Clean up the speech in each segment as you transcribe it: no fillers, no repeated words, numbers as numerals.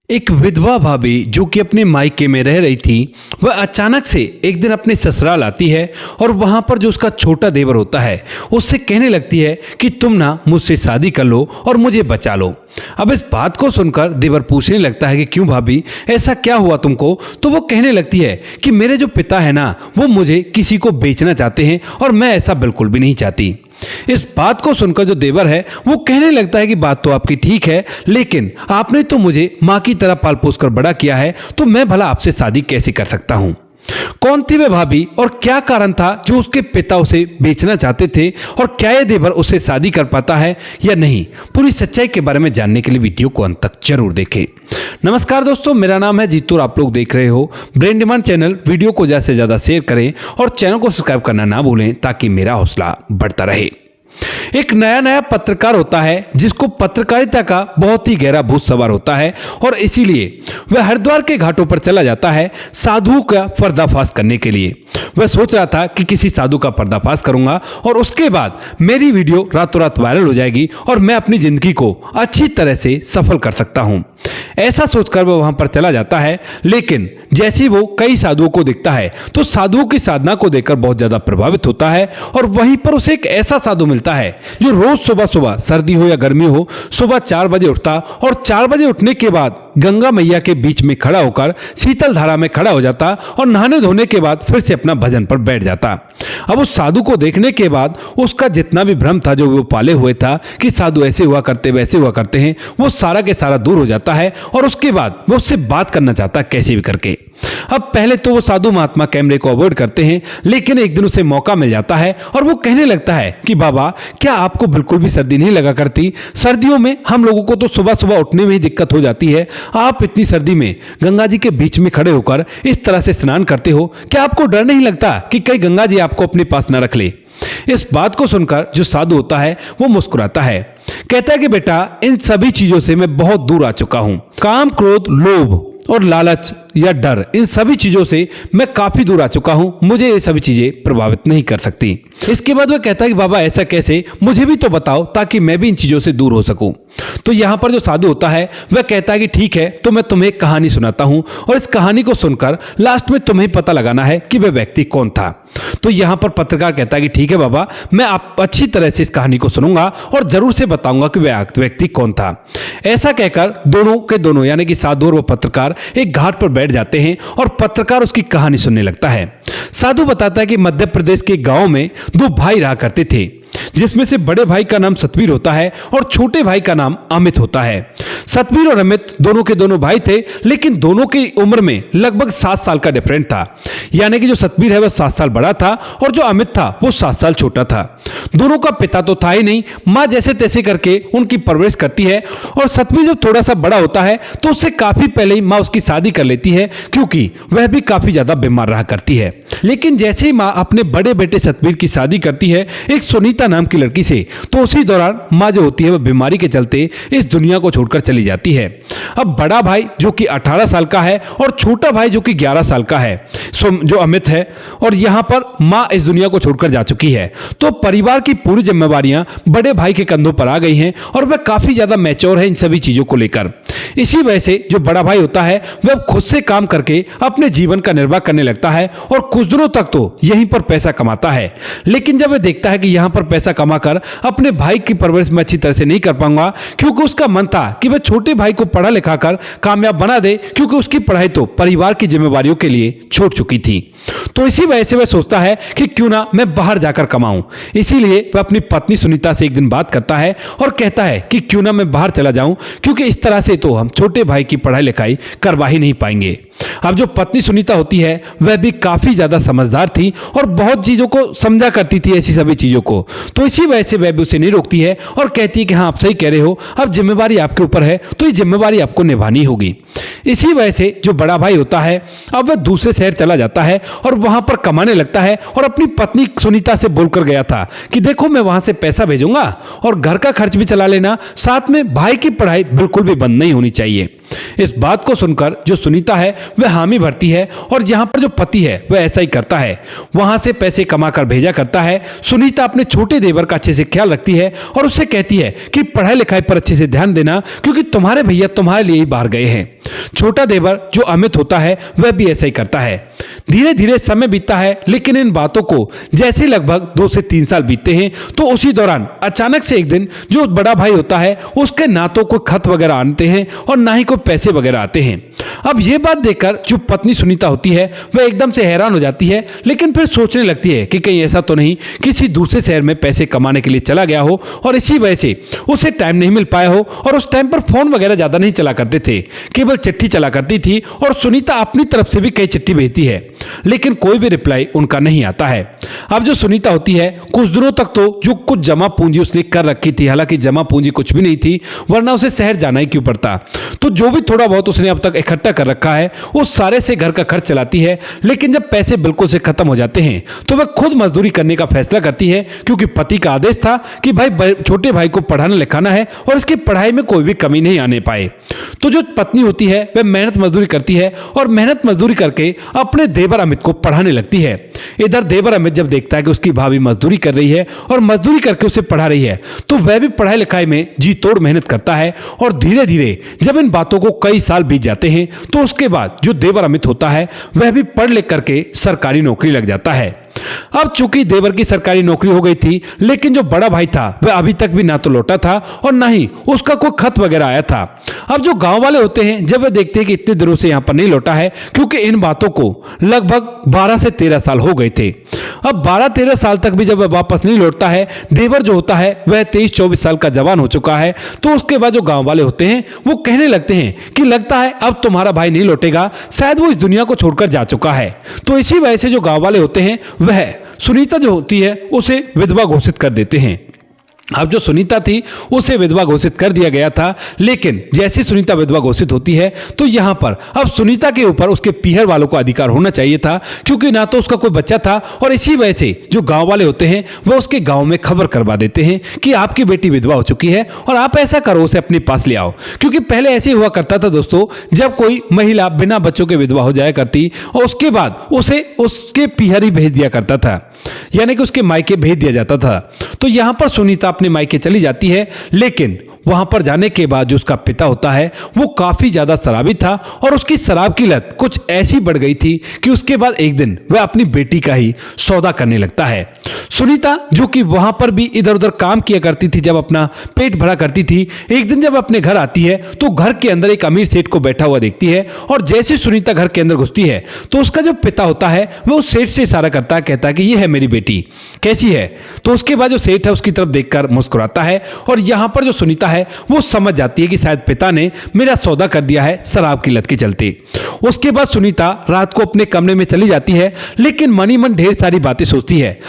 एक विधवा भाभी जो कि अपने मायके में रह रही थी, वह अचानक से एक दिन अपने ससुराल आती है और वहां पर जो उसका छोटा देवर होता है उससे कहने लगती है कि तुम ना मुझसे शादी कर लो और मुझे बचा लो। अब इस बात को सुनकर देवर पूछने लगता है कि क्यों भाभी, ऐसा क्या हुआ तुमको? तो वो कहने लगती है कि मेरे जो पिता है ना, वो मुझे किसी को बेचना चाहते हैं और मैं ऐसा बिल्कुल भी नहीं चाहती। इस बात को सुनकर जो देवर है वो कहने लगता है कि बात तो आपकी ठीक है, लेकिन आपने तो मुझे माँ की तरह पाल पोस कर बड़ा किया है, तो मैं भला आपसे शादी कैसे कर सकता हूँ? कौन थी वह भाभी और क्या कारण था जो उसके पिता उसे बेचना चाहते थे, और क्या यह देवर उससे शादी कर पाता है या नहीं? पूरी सच्चाई के बारे में जानने के लिए वीडियो को अंत तक जरूर देखें। नमस्कार दोस्तों, मेरा नाम है जीतू और आप लोग देख रहे हो ब्रेन डिमांड चैनल। वीडियो को ज्यादा से ज्यादा शेयर करें और चैनल को सब्सक्राइब करना ना भूलें ताकि मेरा हौसला बढ़ता रहे। एक नया पत्रकार होता है जिसको पत्रकारिता का बहुत ही गहरा भूत सवार होता है, और इसीलिए वह हरिद्वार के घाटों पर चला जाता है साधुओं का पर्दाफाश करने के लिए। वह सोच रहा था कि किसी साधु का पर्दाफाश करूंगा और उसके बाद मेरी वीडियो रातों रात वायरल हो जाएगी और मैं अपनी जिंदगी को अच्छी तरह से सफल कर सकता हूं। ऐसा सोचकर वह वहां पर चला जाता है, लेकिन जैसे ही वो कई साधुओं को देखता है तो साधुओं की साधना को देखकर बहुत ज्यादा प्रभावित होता है, और वहीं पर उसे एक ऐसा साधु मिलता है जो रोज सुबह सुबह, सर्दी हो या गर्मी हो, सुबह 4 बजे उठता और 4 बजे उठने के बाद गंगा मैया के बीच में खड़ा होकर शीतल धारा में खड़ा हो जाता और नहाने धोने के बाद फिर से अपना भजन पर बैठ जाता। अब उस साधु को देखने के बाद उसका जितना भी भ्रम था जो वो पाले हुए था कि साधु ऐसे हुआ करते वैसे हुआ करते हैं, वो सारा के सारा दूर हो जाता है, और उसके बाद वो उससे बात करना चाहता कैसे भी करके। अब पहले तो वो साधु महात्मा कैमरे को अवॉइड करते हैं, लेकिन एक दिन उसे मौका मिल जाता है और वो कहने लगता है कि बाबा, क्या आपको बिल्कुल भी सर्दी नहीं लगा करती? सर्दियों में हम लोगों को तो सुबह सुबह उठने में ही दिक्कत हो जाती है, आप इतनी सर्दी में गंगा जी के बीच में खड़े होकर इस तरह से स्नान करते हो, क्या आपको डर नहीं लगता कि कहीं गंगा जी आपको अपने पास न रख ले? इस बात को सुनकर जो साधु होता है वो मुस्कुराता है, कहता है कि बेटा, इन सभी चीजों से मैं बहुत दूर आ चुका हूं। काम, क्रोध, लोभ और लालच या डर, इन सभी चीजों से मैं काफी दूर आ चुका हूं, मुझे ये सभी चीजें प्रभावित नहीं कर सकती। इसके बाद वह कहता है कि बाबा, ऐसा कैसे? मुझे भी तो बताओ ताकि मैं भी इन चीजों से दूर हो सकूं। तो यहां पर जो साधु होता है वह कहता है कि ठीक है, तो मैं तुम्हें एक कहानी सुनाता हूं, और इस कहानी को सुनकर लास्ट में तुम्हें पता लगाना है कि वह व्यक्ति कौन था। तो यहां पर पत्रकार कहता है कि ठीक है बाबा, मैं आप अच्छी तरह से इस कहानी को सुनूंगा और जरूर से बताऊंगा कि वह व्यक्ति कौन था। ऐसा कहकर दोनों के दोनों यानी कि साधु और वह पत्रकार एक घाट पर बैठ जाते हैं और पत्रकार उसकी कहानी सुनने लगता है। साधु बताता है कि मध्य प्रदेश के गांव में 2 भाई रहा करते थे, जिसमें से बड़े भाई का नाम सतवीर होता है और छोटे भाई का नाम अमित होता है। सतवीर और अमित दोनों के दोनों भाई थे, लेकिन दोनों की उम्र में लगभग 7 साल का डिफरेंट था। यानी कि जो सतवीर है वह 7 साल बड़ा था और जो अमित था वो 7 साल छोटा था। दोनों का पिता तो था ही नहीं, माँ जैसे तैसे करके उनकी परवरिश करती है, और सतवीर जब थोड़ा सा बड़ा होता है तो उससे काफी पहले ही माँ उसकी शादी कर लेती है, क्योंकि वह भी काफी ज्यादा बीमार रहा करती है। लेकिन जैसे ही माँ अपने बड़े बेटे सतवीर की शादी करती है एक सुनीता नाम की लड़की से, तो उसी दौरान माँ जो होती है वह बीमारी के चलते इस दुनिया को छोड़कर चली जाती है। अब बड़ा भाई जो कि 18 साल का है और छोटा भाई जो कि 11 साल का है, जो अमित है, और यहाँ पर माँ इस दुनिया को छोड़कर जा चुकी है, तो परिवार की पूरी जिम्मेवारियां बड़े भाई के कंधों पर आ गई हैं और वह काफी ज्यादा मैच्योर है इन सभी चीजों को लेकर। इसी वजह से जो बड़ा भाई होता है वह खुद से काम करके अपने जीवन का निर्वाह करने लगता है और कुछ दिनों तक तो यहीं पर पैसा कमाता है। लेकिन जब वह देखता है कि यहाँ पर पैसा कमाकर अपने भाई की परवरिश में अच्छी तरह से नहीं कर पाऊंगा, क्योंकि उसका मन था कि वह छोटे भाई को पढ़ा लिखा कर कामयाब बना दे, क्योंकि उसकी पढ़ाई तो परिवार की जिम्मेवारियों के लिए छूट चुकी थी। तो इसी वजह से वह सोचता है कि क्यों ना मैं बाहर जाकर कमाऊं। इसीलिए वह अपनी पत्नी सुनीता से एक दिन बात करता है और कहता है कि क्यों ना मैं बाहर चला जाऊं, क्योंकि इस तरह से तो हम छोटे भाई की पढ़ाई लिखाई करवा ही नहीं पाएंगे। अब जो पत्नी सुनीता होती है वह भी काफी ज्यादा समझदार थी और बहुत चीजों को समझा करती थी, ऐसी सभी चीजों को। तो इसी वजह से वह भी उसे नहीं रोकती है और कहती है कि हाँ, आप सही कह रहे हो, अब जिम्मेवारी आपके ऊपर है तो ये जिम्मेवारी आपको निभानी होगी। इसी वजह से जो बड़ा भाई होता है अब वह दूसरे शहर चला जाता है और वहां पर कमाने लगता है और अपनी पत्नी सुनीता से बोलकर गया था कि देखो मैं वहां से पैसा भेजूंगा और घर का खर्च भी चला लेना, साथ में भाई की पढ़ाई बिल्कुल भी बंद नहीं होनी चाहिए। इस बात को सुनकर जो सुनीता है वह हामी भरती है और यहाँ पर जो पति है वह ऐसा ही करता है, वहां से पैसे कमाकर भेजा करता है। सुनीता अपने छोटे देवर का अच्छे से ख्याल रखती है और उससे कहती है कि पढ़ाई लिखाई पर अच्छे से ध्यान देना, क्योंकि तुम्हारे भैया तुम्हारे लिए ही बाहर गए हैं। छोटा देवर जो अमित होता है वह भी ऐसा ही करता है। धीरे धीरे समय बीतता है, लेकिन इन बातों को जैसे लगभग 2 से 3 साल बीतते हैं तो उसी दौरान अचानक से एक दिन जो बड़ा भाई होता है उसके ना तो कोई खत वगैरह आते हैं और ना ही कोई पैसे वगैरह आते हैं। अब यह बात देखकर जो पत्नी सुनीता होती है वह एकदम से हैरान हो जाती है, लेकिन फिर सोचने लगती है कि कहीं ऐसा तो नहीं किसी दूसरे शहर में पैसे कमाने के लिए चला गया हो और इसी वजह से उसे टाइम नहीं मिल पाया हो। और उस टाइम पर फोन वगैरह ज्यादा नहीं चला करते थे, केवल चिट्ठी चला करती थी और सुनीता अपनी तरफ से भी कई चिट्ठी भेजती है, लेकिन कोई भी रिप्लाई उनका नहीं आता है। अब जो सुनीता होती है कुछ दिनों तक तो जो कुछ जमा पूंजी उसने कर रखी थी, हालांकि जमा पूंजी कुछ भी नहीं थी वरना उसे शहर जाना ही क्यों पड़ता, तो जो भी थोड़ा बहुत उसने अब तक इकट्ठा कर रखा है उस सारे से घर का खर्च चलाती है। लेकिन जब पैसे बिल्कुल से खत्म हो जाते हैं तो वह खुद मजदूरी करने का फैसला करती है, क्योंकि पति का आदेश था कि भाई छोटे भाई को पढ़ाना लिखाना है और इसकी पढ़ाई में कोई भी कमी नहीं आने पाए। तो जो पत्नी होती है वह मेहनत मजदूरी करती है और मेहनत मजदूरी करके अपने देवर अमित को पढ़ाने लगती है। इधर देवर अमित जब देखता है कि उसकी भाभी मजदूरी कर रही है और मजदूरी करके उसे पढ़ा रही है तो वह भी पढ़ाई लिखाई में जी तोड़ मेहनत करता है। और धीरे धीरे जब इन बातों को कई साल बीत जाते हैं तो उसके बाद जो देवर अमित होता है वह भी पढ़ लिख करके सरकारी नौकरी लग जाता है। अब चूंकि देवर की सरकारी नौकरी हो गई थी, लेकिन जो बड़ा भाई था वह अभी तक भी ना तो लौटा था और ना ही उसका कोई खत वगैरह आया था। अब जो गांव वाले होते हैं जब वे देखते हैं कि इतने दिनों से यहां पर नहीं लौटा है, क्योंकि इन बातों को लगभग 12 से 13 साल हो गए थे, अब 12-13 साल तक भी जब वह वापस नहीं लौटता है, देवर जो होता है वह 23-24 साल का जवान हो चुका है, तो उसके बाद जो गांव वाले होते हैं वो कहने लगते हैं कि लगता है अब तुम्हारा भाई नहीं लौटेगा, शायद वो इस दुनिया को छोड़कर जा चुका है। तो इसी वजह से जो गांव वाले होते हैं वह सुनीता जो होती है उसे विधवा घोषित कर देते हैं। अब जो सुनीता थी उसे विधवा घोषित कर दिया गया था, लेकिन जैसे सुनीता विधवा घोषित होती है तो यहां पर अब सुनीता के ऊपर उसके पीहर वालों को अधिकार होना चाहिए था, क्योंकि ना तो उसका कोई बच्चा था और इसी वजह से जो गांव वाले होते हैं वह उसके गांव में खबर करवा देते हैं कि आपकी बेटी विधवा हो चुकी है और आप ऐसा करो उसे अपने पास ले आओ। क्योंकि पहले ऐसे हुआ करता था दोस्तों, जब कोई महिला बिना बच्चों के विधवा हो जाया करती और उसके बाद उसे उसके पीहर ही भेज दिया करता था, यानी कि उसके मायके भेज दिया जाता था। तो यहां पर सुनीता अपने मायके चली जाती है, लेकिन वहां पर जाने के बाद जो उसका पिता होता है वो काफी ज्यादा शराबी था और उसकी शराब की लत कुछ ऐसी बढ़ गई थी कि उसके बाद एक दिन वह अपनी बेटी का ही सौदा करने लगता है। सुनीता जो कि वहां पर भी इधर उधर काम किया करती थी, जब अपना पेट भरा करती थी, एक दिन जब अपने घर आती है तो घर के अंदर एक अमीर सेठ को बैठा हुआ देखती है और जैसे सुनीता घर के अंदर घुसती है तो उसका जो पिता होता है वो उस सेठ से इशारा करता है, कहता है कि ये है मेरी बेटी, कैसी है। तो उसके बाद जो सेठ है उसकी तरफ देखकर मुस्कुराता है और यहां पर जो सुनीता है वो समझ जाती है कि शायद पिता ने मेरा सौदा कर दिया है शराब की लत के चलते। उसके बाद सुनीता रात को अपने कमरे में चली जाती है, लेकिन मनी मन ढेर सारी बातें सोचती है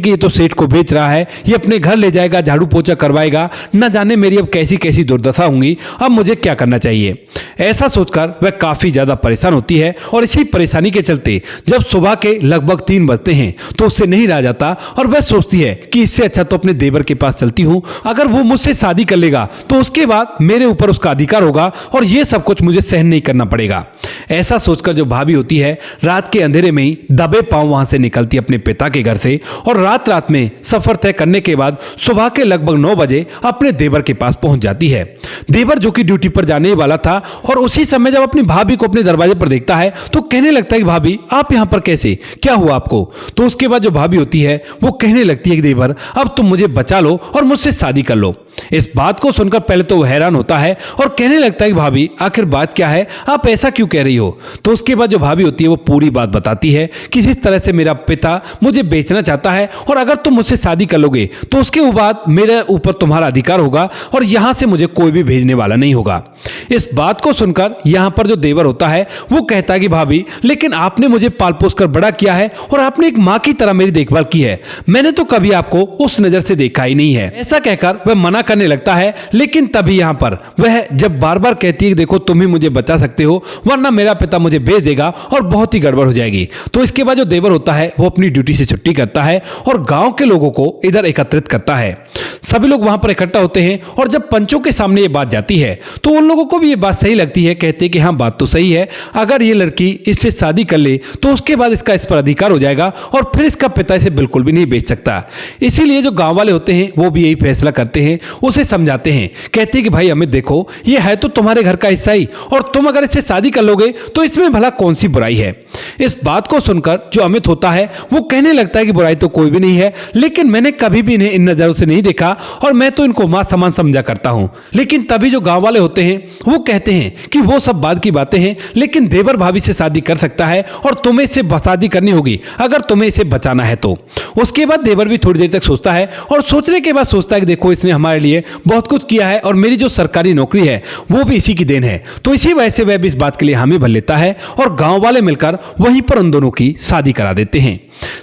कि ये तो सेठ को बेच रहा है, ये अपने घर ले जाएगा, झाड़ू पोछा करवाएगा, न जाने मेरी अब कैसी कैसी दुर्दशा होंगी, अब मुझे क्या करना चाहिए। ऐसा सोचकर वह काफी ज्यादा परेशान होती है और इसी परेशानी के चलते जब सुबह के लगभग 3 बजते हैं तो उससे नहीं रहा जाता और वह सोचती है कि इससे अच्छा तो अपने देवर के पास चलती हूं, अगर वो मुझसे शादी कर लेगा तो उसके बाद मेरे ऊपर उसका अधिकार होगा और ये सब कुछ मुझे सहन नहीं करना पड़ेगा। ऐसा सोचकर जो भाभी होती है रात के अंधेरे में ही दबे पांव वहां से निकलती अपने पिता के घर से और रात में सफर तय करने के बाद सुबह के लगभग 9 बजे अपने देवर के पास पहुंच जाती है। देवर जो कि ड्यूटी पर जाने वाला था और उसी समय जब अपनी भाभी को अपने दरवाजे पर देखता है तो कहने लगता है कि भाभी आप यहां पर कैसे, क्या हुआ आपको। तो उसके बाद जो भाभी होती है वो कहने लगती है कि देवर अब तुम मुझे बचा लो और मुझसे शादी कर लो। इस बात को सुनकर पहले तो वो हैरान होता है और कहने लगता है कि भाभी आखिर बात क्या है, आप ऐसा क्यों कह रही हो। तो उसके बाद जो भाभी होती है वो पूरी बात बताती है कि जिस तरह से मेरा पिता मुझे बेचना चाहता है और अगर तुम मुझसे शादी कर लोगे तो उसके बाद मेरे ऊपर तुम्हारा अधिकार होगा और यहां से मुझे कोई भी भेजने वाला नहीं होगा। इस बात को सुनकर यहां पर जो देवर होता है वो कहता है कि भाभी लेकिन आपने मुझे पाल पोस कर बड़ा किया है और आपने एक मां की तरह मेरी देखभाल की है, मैंने तो कभी आपको उस नजर से देखा ही नहीं है। ऐसा कहकर वह मना करने लगता है, लेकिन तभी यहाँ पर वह जब बार बार कहती है देखो तुम ही मुझे बचा सकते हो वरना मेरा पिता मुझे बेच देगा और बहुत ही गड़बड़ हो जाएगी। तो इसके बाद जो देवर होता है वो अपनी ड्यूटी से छुट्टी करता है और गांव के लोगों को इधर एकत्रित करता है। सभी लोग वहां पर इकट्ठा होते हैं और जब पंचों के सामने ये बात जाती है तो उन लोगों को भी ये बात सही लगती है। कहते हैं कि हाँ बात तो सही है, अगर ये लड़की इससे शादी कर ले तो उसके बाद इसका इस पर अधिकार हो जाएगा और फिर इसका पिता इसे बिल्कुल भी नहीं बेच सकता। इसीलिए जो गांव वाले होते हैं वो भी यही फैसला करते हैं, उसे समझाते हैं। कहते हैं कि भाई अमित देखो ये है तो तुम्हारे घर का हिस्सा ही और तुम अगर इससे शादी कर लोगे तो इसमें भला कौन सी बुराई है। इस बात को सुनकर जो अमित होता है वो कहने लगता है कि बुराई तो कोई भी नहीं है, लेकिन मैंने कभी भी इन्हें इन नजरों से नहीं देखा और मैं तो इनको मां समान समझा करता हूं। लेकिन तभी जो गांव वाले होते हैं वो कहते हैं कि वो सब बाद की बातें हैं, लेकिन देवर भाभी से शादी कर सकता है और तुम्हें इससे शादी करनी होगी अगर तुम्हें इसे बचाना है तो। उसके बाद देवर भी थोड़ी देर तक सोचता है और सोचने के बाद सोचता है कि देखो इसने हमारे लिए बहुत कुछ किया है और मेरी जो सरकारी नौकरी है वो भी इसी की देन है। तो इसी वजह से वह भी इस बात के लिए हामी भर लेता है और गांव वाले मिलकर वहीं पर उन दोनों की शादी करा देते हैं।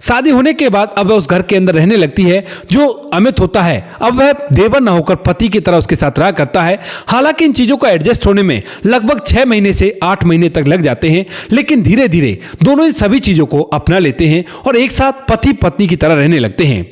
शादी होने के बाद अब वह उस घर के अंदर रहने लगती है। जो अमित होता है अब वह देवर ना होकर पति की तरह उसके साथ रहा करता है। हालांकि इन चीजों को एडजस्ट होने में लगभग 6 महीने से 8 महीने तक लग जाते हैं, लेकिन धीरे धीरे दोनों इन सभी चीजों को अपना लेते हैं और एक साथ पति पत्नी की तरह रहने लगते हैं।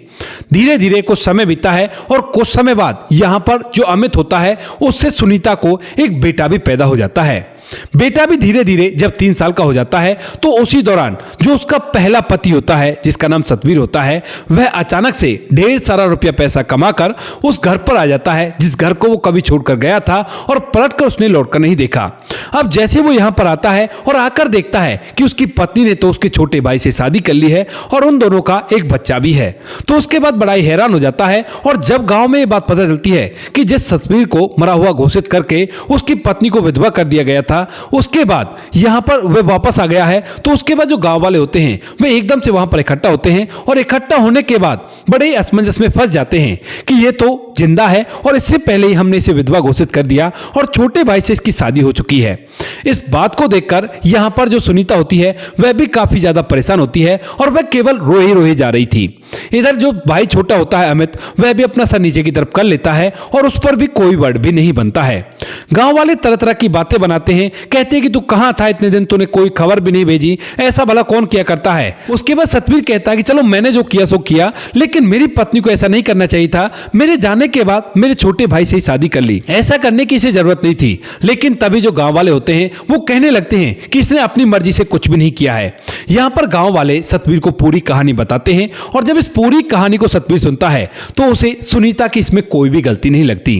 धीरे धीरे कुछ समय बीता है और कुछ समय बाद यहां पर जो अमित होता है उससे सुनीता को एक बेटा भी पैदा हो जाता है। बेटा भी धीरे धीरे जब 3 साल का हो जाता है तो उसी दौरान जो उसका पहला पति होता है जिसका नाम सतवीर होता है वह अचानक से ढेर सारा रुपया पैसा कमाकर उस घर पर आ जाता है जिस घर को वो कभी छोड़कर गया था और पलट कर उसने लौटकर नहीं देखा। अब जैसे वो यहां पर आता है और आकर देखता है कि उसकी पत्नी ने तो उसके छोटे भाई से शादी कर ली है और उन दोनों का एक बच्चा भी है, तो उसके बाद बड़ा ही हैरान हो जाता है। और जब गांव में ये बात पता चलती है कि जिस सतवीर को मरा हुआ घोषित करके उसकी पत्नी को विधवा कर दिया गया था उसके बाद यहां पर वह वापस आ गया है, तो उसके बाद जो गांव वाले होते हैं वे एकदम से वहां पर इकट्ठा होते हैं और इकट्ठा होने के बाद बड़े ही असमंजस में फंस जाते हैं कि ये तो जिंदा है और इससे पहले ही हमने इसे विधवा घोषित कर दिया और छोटे भाई से इसकी शादी हो चुकी है। इस बात को देखकर यहां पर जो सुनीता होती है वह भी काफी ज्यादा परेशान होती है और वह केवल रोए रोए जा रही थी। इधर जो भाई छोटा होता है अमित वह भी अपना सर नीचे की तरफ कर लेता है और उस पर भी कोई वर्ड भी नहीं बनता है। गांव वाले तरह तरह की बातें बनाते हैं, कहते हैं कि तू कहां था इतने दिन, तूने कोई खबर भी नहीं भेजी, ऐसा भला कौन किया करता है। उसके बाद सतवीर कहता है कि चलो मैंने जो किया सो किया, लेकिन मेरी पत्नी को ऐसा नहीं करना चाहिए था। मेरे जाने के बाद मेरे छोटे भाई से ही शादी कर ली, ऐसा करने की इसे जरूरत नहीं थी। लेकिन तभी जो गांव वाले होते हैं वो कहने लगते हैं कि इसने अपनी मर्जी से कुछ भी नहीं किया है। यहां पर गांव वाले सतवीर को पूरी कहानी बताते हैं और जब इस पूरी कहानी को सतवीर सुनता है तो उसे सुनीता की इसमें कोई भी गलती नहीं लगती।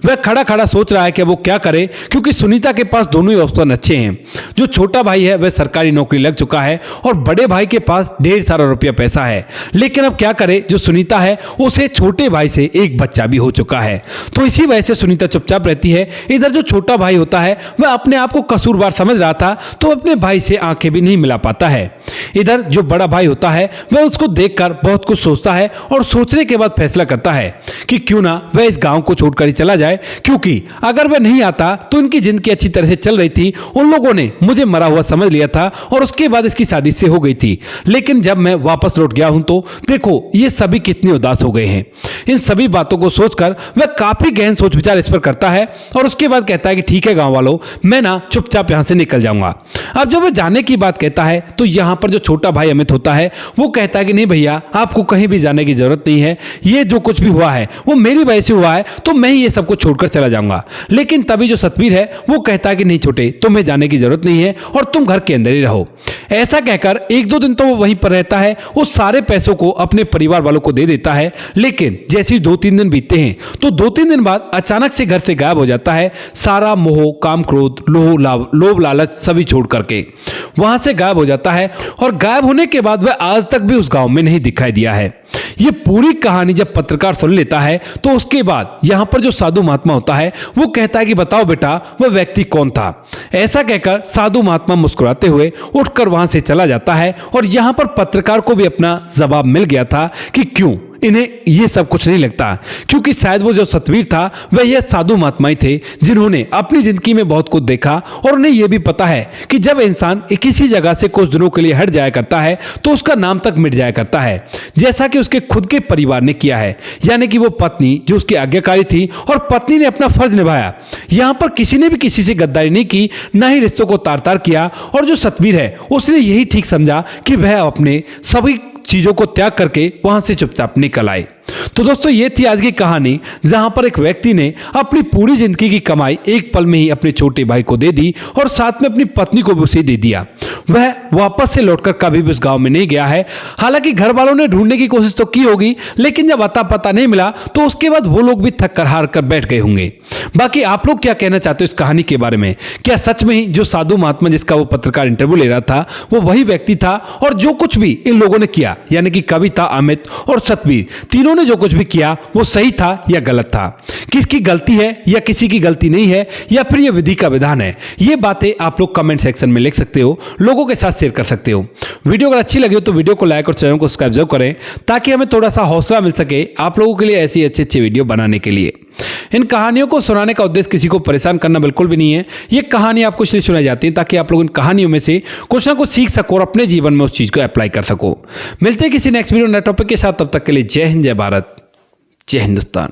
वह खड़ा खड़ा सोच रहा है कि वो क्या करे, क्योंकि सुनीता के पास दोनों ही ऑप्शन अच्छे हैं। जो छोटा भाई है वह सरकारी नौकरी लग चुका है और बड़े भाई के पास ढेर सारा रुपया पैसा है, लेकिन अब क्या करे, जो सुनीता है उसे छोटे भाई से एक बच्चा भी हो चुका है। तो इसी वजह से सुनीता चुपचाप रहती है। इधर जो छोटा भाई होता है वह अपने आप को कसूरवार समझ रहा था, तो अपने भाई से आंखें भी नहीं मिला पाता है। इधर जो बड़ा भाई होता है वह उसको देखकर बहुत कुछ सोचता है और सोचने के बाद फैसला करता है कि क्यों ना वह इस गांव को छोड़कर ही चला जाए, क्योंकि अगर वह नहीं आता तो इनकी जिंदगी अच्छी तरह से चल रही थी। उन लोगों ने मुझे मरा हुआ समझ लिया था और उसके बाद इसकी शादी से हो गई थी, लेकिन जब मैं वापस लौट गया हूं तो देखो ये सभी कितने उदास हो गए हैं। इन सभी बातों को सोचकर वह काफी गहन सोच विचार इस पर करता है और उसके बाद कहता है कि ठीक है गांव वालों, मैं ना चुपचाप यहां से निकल जाऊंगा। अब जब वह जाने की बात कहता है तो यहां पर जो छोटा भाई अमित होता है वो कहता है कि नहीं भैया, आपको कहीं भी जाने की जरूरत नहीं है, ये जो कुछ भी हुआ है वो मेरी वजह से हुआ है, तो मैं ही ये सब कुछ छोड़कर चला जाऊंगा। लेकिन तभी जो सतवीर है वो कहता है कि नहीं छोटे, तुम्हें जाने की जरूरत नहीं है और तुम घर के अंदर ही रहो। ऐसा कहकर 1-2 दिन तो वो वहीं पर रहता है, उस सारे पैसों को अपने परिवार वालों को दे देता है। लेकिन जैसे ही 2-3 दिन बीतते हैं तो 2-3 दिन बाद अचानक से घर से गायब हो जाता है। सारा मोह, काम, क्रोध, लोभ लालच सभी छोड़ करके वहां से गायब हो जाता है और गायब होने के बाद वह आज तक भी उस गांव में नहीं दिखाई दिया है। ये पूरी कहानी जब पत्रकार सुन लेता है तो उसके बाद यहां पर जो साधु महात्मा होता है वो कहता है कि बताओ बेटा वह व्यक्ति कौन था। ऐसा कहकर साधु महात्मा मुस्कुराते हुए उठकर वहां से चला जाता है और यहां पर पत्रकार को भी अपना जवाब मिल गया था कि क्यों इन्हें ये सब कुछ नहीं लगता, क्योंकि शायद वो जो सतवीर था वह यह साधु महात्मा ही थे जिन्होंने अपनी जिंदगी में बहुत कुछ देखा और उन्हें यह भी पता है कि जब इंसान किसी जगह से कुछ दिनों के लिए हट जाया करता है तो उसका नाम तक मिट जाया करता है, जैसा कि उसके खुद के परिवार ने किया है। यानी कि वो पत्नी जो उसकी आज्ञाकारी थी और पत्नी ने अपना फर्ज निभाया। यहां पर किसी ने भी किसी से गद्दारी नहीं की, ना ही रिश्तों को तार तार किया, और जो सतवीर है उसने यही ठीक समझा कि वह अपने सभी चीजों को त्याग करके वहां से चुपचाप निकल आए। तो दोस्तों ये थी आज की कहानी, जहां पर एक व्यक्ति ने अपनी पूरी जिंदगी की कमाई एक पल में ही अपने छोटे भाई को दे दी और साथ में अपनी पत्नी को भी उसे दे दिया। वह वापस से लौटकर कभी भी उस गांव में नहीं गया है। हालांकि घर वालों ने ढूंढने की कोशिश तो की होगी, लेकिन जब अता पता नहीं मिला तो उसके बाद वो लोग भी थक कर हार कर बैठ गए होंगे। बाकी आप लोग क्या कहना चाहते हो इस कहानी के बारे में? क्या सच में ही जो साधु महात्मा जिसका वो पत्रकार इंटरव्यू ले रहा था वो वही व्यक्ति था, और जो कुछ भी इन लोगों ने किया यानी कि कविता, अमित और सतवीर, तीनों ने जो कुछ भी किया वो सही था या गलत था? किसकी गलती है या किसी की गलती नहीं है, या फिर ये विधि का विधान है? ये बातें आप लोग कमेंट सेक्शन में लिख सकते हो, लोगों के साथ शेयर कर सकते हो। वीडियो अगर अच्छी लगी हो तो वीडियो को लाइक और चैनल को सब्सक्राइब जरूर करें, ताकि हमें थोड़ा सा हौसला मिल सके आप लोगों के लिए ऐसी अच्छी वीडियो बनाने के लिए। इन कहानियों को सुनाने का उद्देश्य किसी को परेशान करना बिल्कुल भी नहीं है। ये कहानी आपको इसलिए सुनाई जाती है ताकि आप लोग इन कहानियों में से कुछ ना कुछ सीख सको और अपने जीवन में उस चीज को अप्लाई कर सको। मिलते हैं किसी नेक्स्ट वीडियो नए टॉपिक के साथ, तब तक के लिए जय हिंद, जय भारत, जय हिंदुस्तान।